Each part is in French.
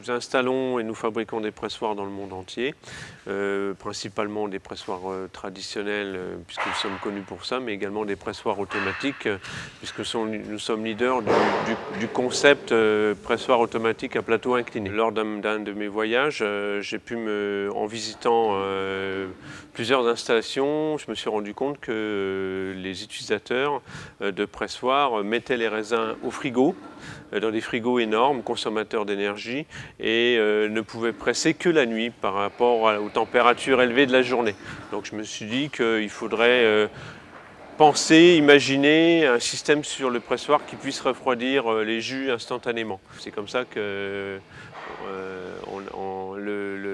Nous installons et nous fabriquons des pressoirs dans le monde entier, principalement des pressoirs traditionnels, puisque nous sommes connus pour ça, mais également des pressoirs automatiques, puisque nous sommes leaders du concept pressoir automatique à plateau incliné. Lors d'un de mes voyages, en visitant plusieurs installations, je me suis rendu compte que les utilisateurs de pressoirs mettaient les raisins au frigo, dans des frigos énormes, consommateurs d'énergie, et ne pouvaient presser que la nuit par rapport aux températures élevées de la journée. Donc je me suis dit qu'il faudrait penser, imaginer un système sur le pressoir qui puisse refroidir les jus instantanément. C'est comme ça que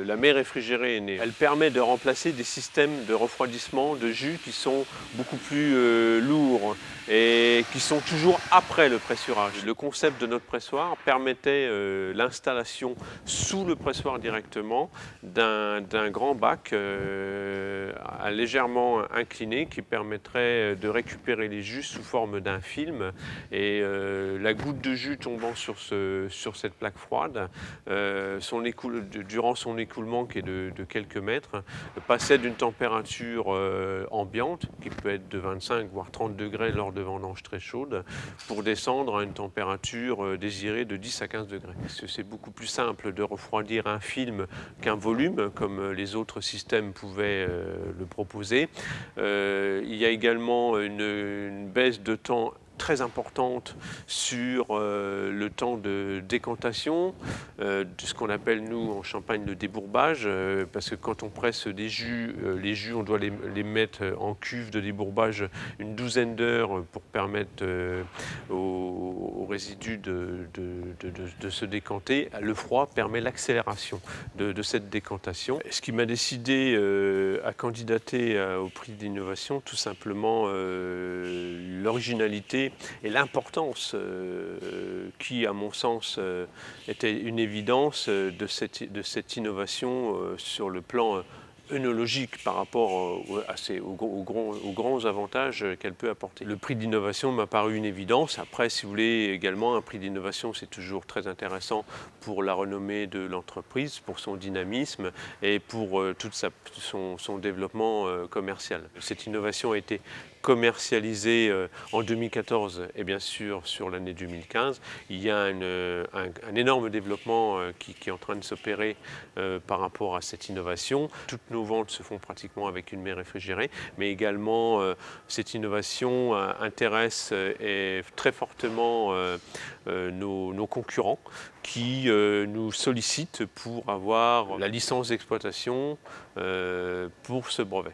la mer réfrigérée est née. Elle permet de remplacer des systèmes de refroidissement de jus qui sont beaucoup plus lourds et qui sont toujours après le pressurage. Le concept de notre pressoir permettait l'installation sous le pressoir directement d'un grand bac légèrement incliné qui permettrait de récupérer les jus sous forme d'un film, et la goutte de jus tombant sur cette plaque froide, durant son écoulement qui est de quelques mètres, passait d'une température ambiante qui peut être de 25 voire 30 degrés lors de vendanges très chaudes, pour descendre à une température désirée de 10 à 15 degrés. Parce que c'est beaucoup plus simple de refroidir un film qu'un volume, comme les autres systèmes pouvaient le proposer. Il y a également une baisse de temps très importante sur le temps de décantation, de ce qu'on appelle nous en Champagne le débourbage, parce que quand on presse des jus, les jus on doit les mettre en cuve de débourbage une douzaine d'heures pour permettre aux résidus de se décanter. Le froid permet l'accélération de cette décantation. Ce qui m'a décidé à candidater au prix d'innovation, tout simplement l'originalité et l'importance qui, à mon sens, était une évidence de cette innovation sur le plan œnologique par rapport aux grands avantages qu'elle peut apporter. Le prix d'innovation m'a paru une évidence. Après, si vous voulez, également, un prix d'innovation, c'est toujours très intéressant pour la renommée de l'entreprise, pour son dynamisme et pour tout son développement commercial. Cette innovation a été commercialisée en 2014 et bien sûr sur l'année 2015. Il y a un énorme développement qui est en train de s'opérer par rapport à cette innovation. Toutes nos ventes se font pratiquement avec une mer réfrigérée, mais également cette innovation intéresse très fortement nos concurrents qui nous sollicitent pour avoir la licence d'exploitation pour ce brevet.